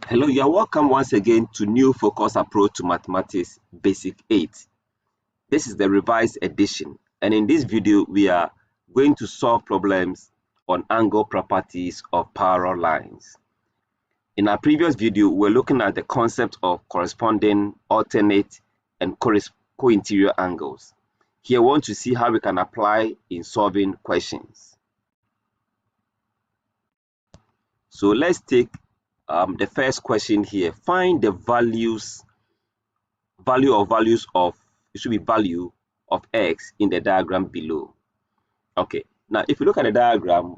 Hello, you are welcome once again to New Focus Approach to Mathematics Basic 8. This is the revised edition, and in this video, we are going to solve problems on angle properties of parallel lines. In our previous video, we were looking at the concept of corresponding, alternate, and co-interior angles. Here, we want to see how we can apply in solving questions. So let's take the first question here. Find the value of x in the diagram below. Okay, now if you look at the diagram,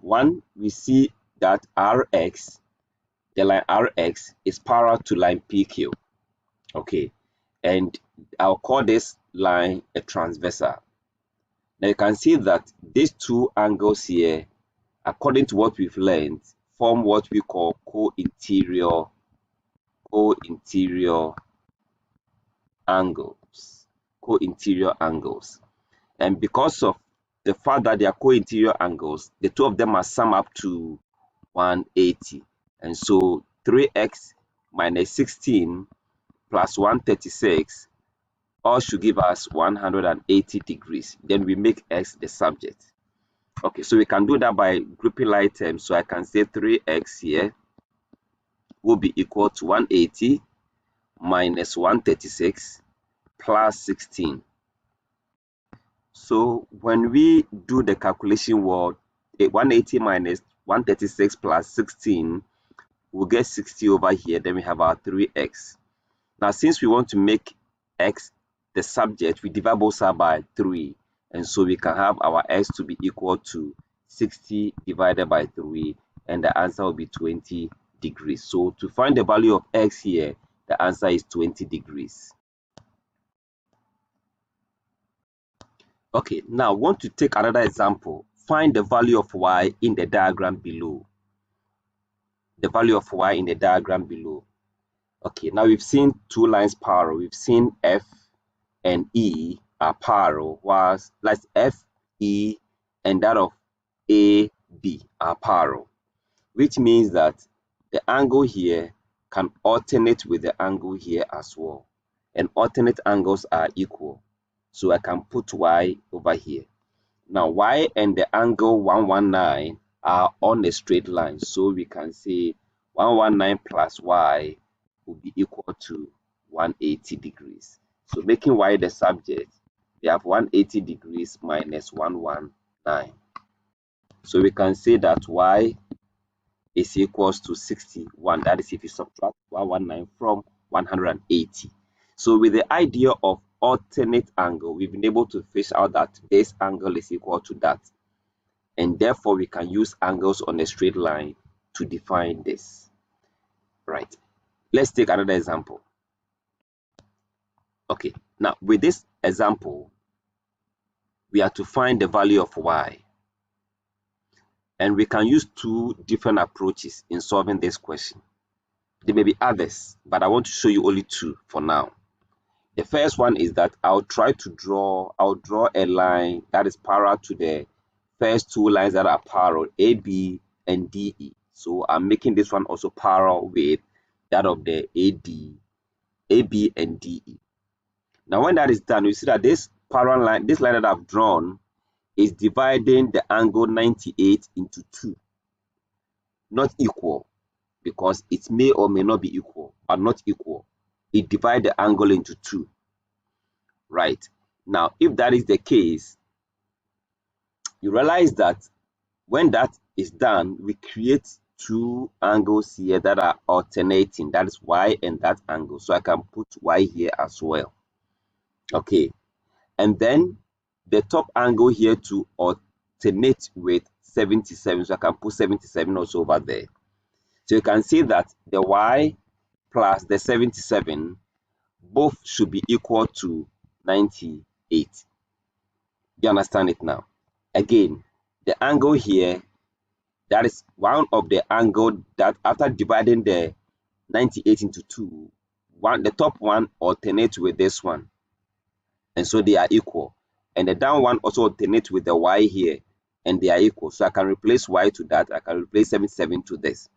we see that Rx, the line Rx is parallel to line PQ. Okay, and I'll call this line a transversal. Now you can see that these two angles here, according to what we've learned, form what we call co-interior angles. And because of the fact that they are co-interior angles, the two of them must sum up to 180. And so 3x minus 16 plus 136 all should give us 180 degrees. Then we make x the subject. Okay, so we can do that by grouping like terms. So I can say 3x here will be equal to 180 minus 136 plus 16. So when we do the calculation, 180 minus 136 plus 16, we'll get 60 over here. Then we have our 3x. Now, since we want to make x the subject, we divide both sides by 3. And so we can have our x to be equal to 60 divided by 3. And the answer will be 20 degrees. So to find the value of x here, the answer is 20 degrees. Okay, now I want to take another example. Find the value of y in the diagram below. The value of y in the diagram below. Okay, now we've seen two lines parallel. We've seen F and E are parallel, whilst like F, E, and that of A, B are parallel, which means that the angle here can alternate with the angle here as well. And alternate angles are equal. So I can put y over here. Now y and the angle 119 are on a straight line. So we can say 119 plus y will be equal to 180 degrees. So making y the subject, we have 180 degrees minus 119. So we can say that y is equals to 61. That is if you subtract 119 from 180. So with the idea of alternate angle, we've been able to fish out that this angle is equal to that. And therefore, we can use angles on a straight line to define this. Right. Let's take another example. Okay. Now, with this example, we are to find the value of y. And we can use two different approaches in solving this question. There may be others, but I want to show you only two for now. The first one is that I'll draw a line that is parallel to the first two lines that are parallel, AB and DE. So I'm making this one also parallel with that of the AB and DE. Now when that is done, you see that this parallel line, this line that I've drawn is dividing the angle 98 into 2. Not equal, because it may or may not be equal, or not equal. It divides the angle into 2. Right. Now, if that is the case, you realize that when that is done, we create two angles here that are alternating. That is y and that angle. So I can put y here as well. Okay. And then the top angle here to alternate with 77. So I can put 77 also over there. So you can see that the y plus the 77 both should be equal to 98. You understand it now? Again, the angle here, that is one of the angle that after dividing the 98 into 2, the top one alternates with this one. And so they are equal. And the down one also alternates with the y here, and they are equal. So I can replace y to that. I can replace 77 to this.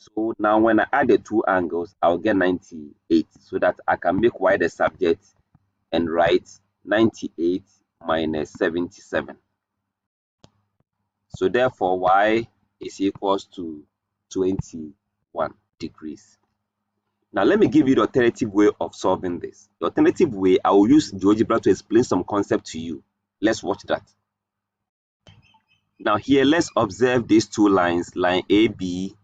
So now when I add the two angles, I'll get 98, so that I can make y the subject and write 98 minus 77. So therefore, y is equals to 21 degrees. Now let me give you the alternative way of solving this. The alternative way, I will use GeoGebra to explain some concept to you. Let's watch that. Now here, let's observe these two lines, line AB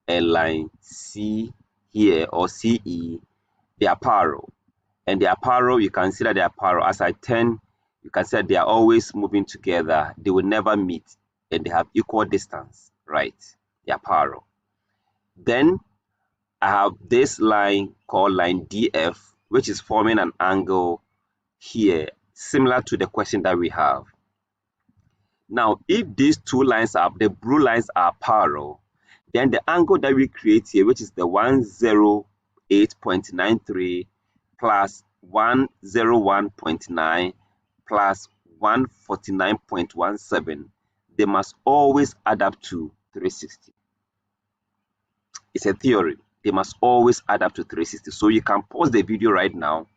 and line C here, or CE. They are parallel. And they are parallel, you can see that they are parallel. As I turn, you can see that they are always moving together. They will never meet, and they have equal distance, right? They are parallel. Then I have this line called line DF, which is forming an angle here, similar to the question that we have. Now, if these two lines are, the blue lines are parallel, then the angle that we create here, which is the 108.93 plus 101.9 plus 149.17, they must always add up to 360. It's a theory. They must always add up to 360. So you can pause the video right now,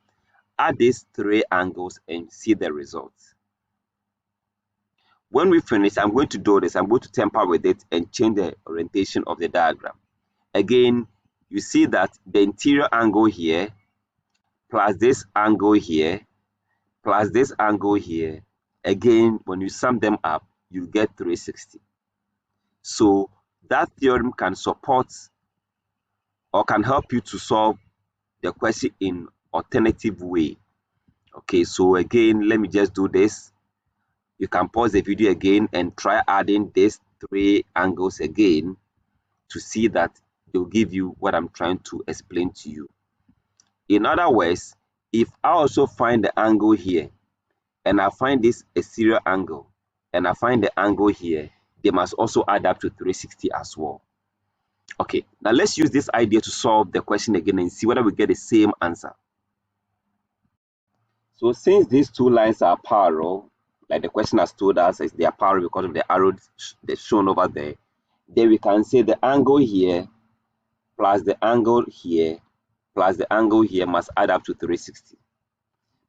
add these three angles, and see the results. When we finish, I'm going to do this. I'm going to tamper with it and change the orientation of the diagram. Again, you see that the interior angle here plus this angle here plus this angle here, again, when you sum them up, you get 360. So that theorem can support or can help you to solve the question in alternative way. Okay, so again, let me just do this. You can pause the video again and try adding these three angles again to see that they'll give you what I'm trying to explain to you. In other words, if I also find the angle here and I find this exterior angle and I find the angle here, they must also add up to 360 as well. Okay, now let's use this idea to solve the question again and see whether we get the same answer. So since these two lines are parallel, like the question has told us, is they are parallel because of the arrows that's shown over there, then we can say the angle here plus the angle here plus the angle here must add up to 360.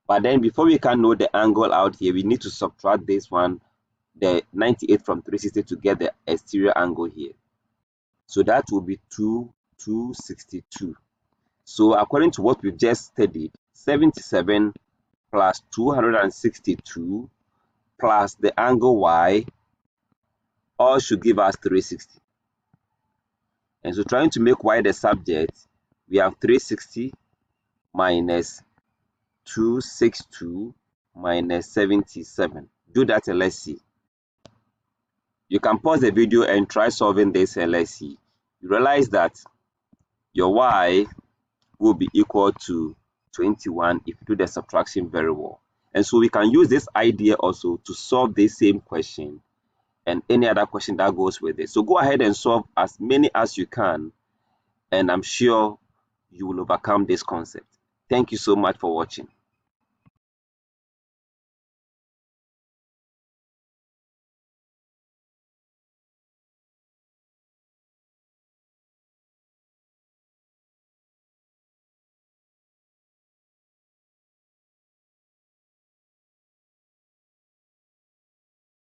But then before we can know the angle out here, we need to subtract this one, the 98 from 360, to get the exterior angle here. So that will be 262. So according to what we've just studied, 77 plus 262 plus the angle y all should give us 360. And so trying to make y the subject, we have 360 minus 262 minus 77. Do that and let's see. You can pause the video and try solving this and let's see. You realize that your y will be equal to 21 if you do the subtraction very well. And so we can use this idea also to solve this same question and any other question that goes with it. So go ahead and solve as many as you can, and I'm sure you will overcome this concept. Thank you so much for watching.